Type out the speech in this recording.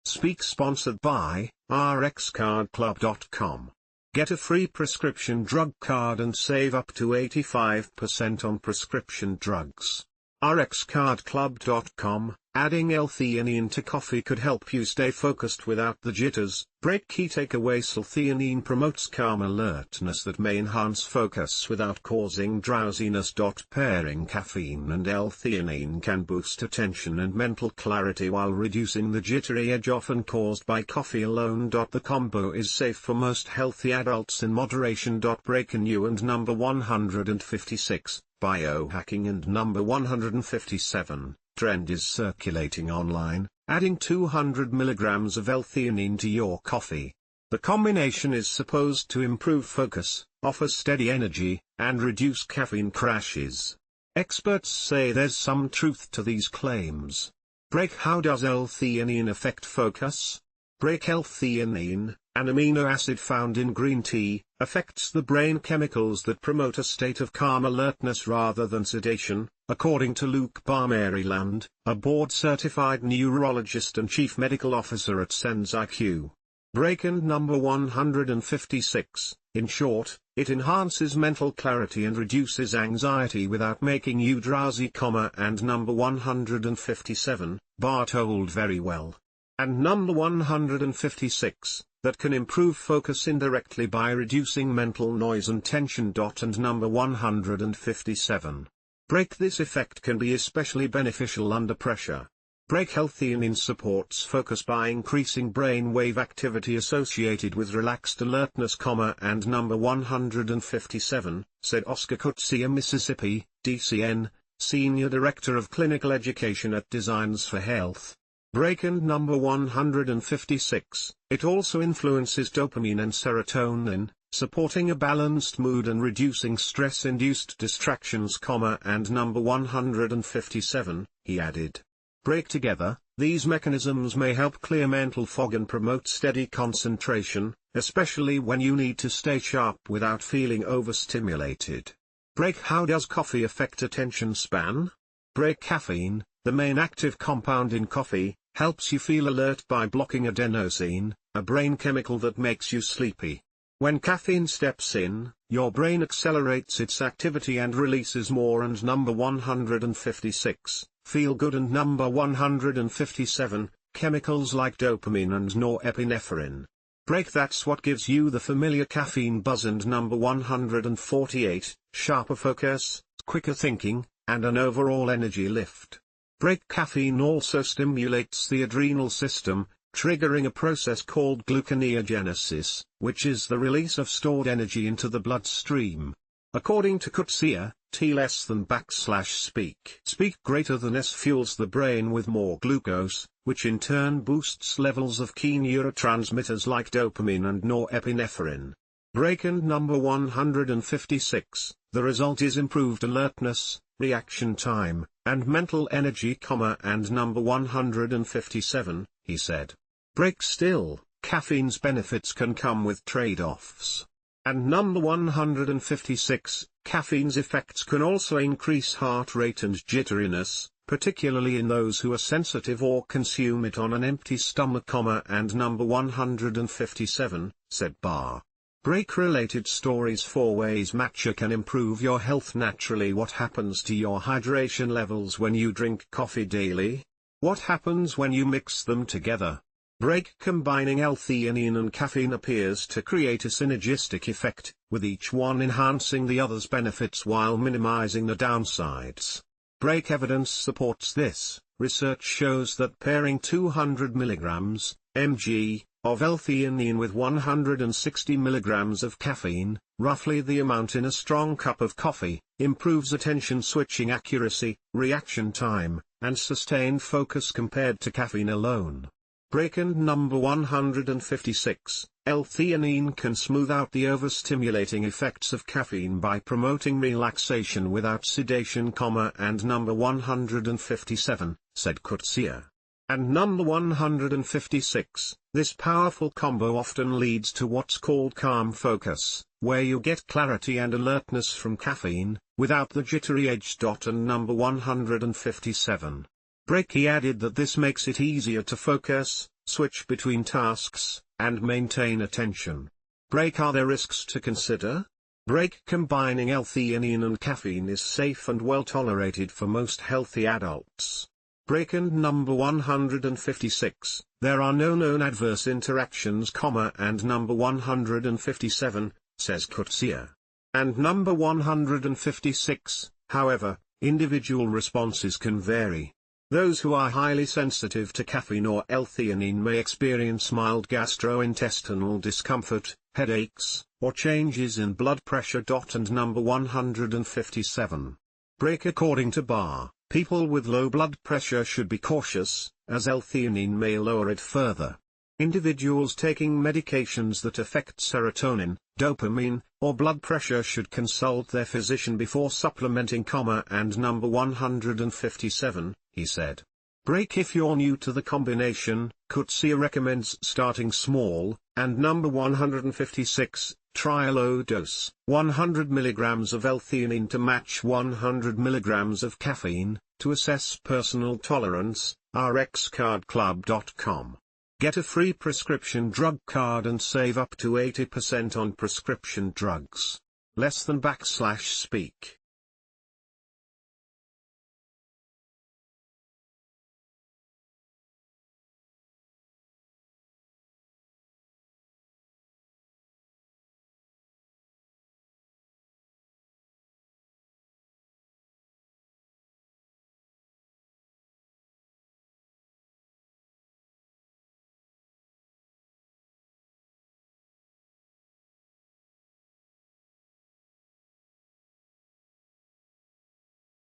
Speak sponsored by rxcardclub.com. Get a free prescription drug card and save up to 85% on prescription drugs. rxcardclub.com. Adding L-theanine to coffee could help you stay focused without the jitters. Break key takeaways. L-theanine promotes calm alertness that may enhance focus without causing drowsiness. Pairing caffeine and L-theanine can boost attention and mental clarity while reducing the jittery edge often caused by coffee alone. The combo is safe for most healthy adults in moderation. Breaking new and number 156, biohacking and number 157. Trend is circulating online, adding 200 milligrams of L-theanine to your coffee. The combination is supposed to improve focus, offer steady energy, and reduce caffeine crashes. Experts say there's some truth to these claims. Break. How does L-theanine affect focus? Break. L-theanine, an amino acid found in green tea, affects the brain chemicals that promote a state of calm alertness rather than sedation, according to Luke Barr, Maryland, a board-certified neurologist and chief medical officer at SensIQ. Break. And number 156, in short, it enhances mental clarity and reduces anxiety without making you drowsy. And number 157, Barr told Verywell. And number 156, that can improve focus indirectly by reducing mental noise and tension. And number 157. Break. This effect can be especially beneficial under pressure. Break. L-theanine supports focus by increasing brain wave activity associated with relaxed alertness. And number 157, said Oscar Coetzee, a Mississippi, DCN, Senior Director of Clinical Education at Designs for Health. Break. And number 156, it also influences dopamine and serotonin, supporting a balanced mood and reducing stress-induced distractions. And number 157, he added. Break. Together, these mechanisms may help clear mental fog and promote steady concentration, especially when you need to stay sharp without feeling overstimulated. Break. How does coffee affect attention span? Break. Caffeine, the main active compound in coffee, helps you feel alert by blocking adenosine, a brain chemical that makes you sleepy. When caffeine steps in, your brain accelerates its activity and releases more. And number 156, feel good. And number 157, chemicals like dopamine and norepinephrine. Break. That's what gives you the familiar caffeine buzz. And number 148, sharper focus, quicker thinking, and an overall energy lift. Break. Caffeine also stimulates the adrenal system, triggering a process called gluconeogenesis, which is the release of stored energy into the bloodstream. According to Coetzee, T less than /speak greater than S fuels the brain with more glucose, which in turn boosts levels of key neurotransmitters like dopamine and norepinephrine. Break. And number 156, the result is improved alertness, reaction time, and mental energy. And number 157, he said. Break. Still, caffeine's benefits can come with trade-offs. And number 156, caffeine's effects can also increase heart rate and jitteriness, particularly in those who are sensitive or consume it on an empty stomach. And number 157, said Barr. Break-related stories. 4 ways Matcha can improve your health naturally. What happens to your hydration levels when you drink coffee daily? What happens when you mix them together? Break. Combining L-theanine and caffeine appears to create a synergistic effect, with each one enhancing the other's benefits while minimizing the downsides. Break. Evidence supports this. Research shows that pairing 200 milligrams, mg, of L-theanine with 160 milligrams of caffeine, roughly the amount in a strong cup of coffee, improves attention switching accuracy, reaction time, and sustained focus compared to caffeine alone. Break. And number 156, L-theanine can smooth out the overstimulating effects of caffeine by promoting relaxation without sedation. And number 157, said Coetzee. And number 156, this powerful combo often leads to what's called calm focus, where you get clarity and alertness from caffeine, without the jittery edge. And number 157. Break. He added that this makes it easier to focus, switch between tasks, and maintain attention. Break. Are there risks to consider? Break. Combining L-theanine and caffeine is safe and well tolerated for most healthy adults. Break. And number 156, there are no known adverse interactions, and number 157, says Coetzee. And number 156, however, individual responses can vary. Those who are highly sensitive to caffeine or L-theanine may experience mild gastrointestinal discomfort, headaches, or changes in blood pressure. And number 157. Break. According to Barr, people with low blood pressure should be cautious, as L-theanine may lower it further. Individuals taking medications that affect serotonin, dopamine, or blood pressure should consult their physician before supplementing. And number 157, he said. Break. If you're new to the combination, Coetzee recommends starting small, and number 156, try a low dose, 100 milligrams of L-theanine to match 100 milligrams of caffeine, to assess personal tolerance, rxcardclub.com. Get a free prescription drug card and save up to 80% on prescription drugs. Less than /speak.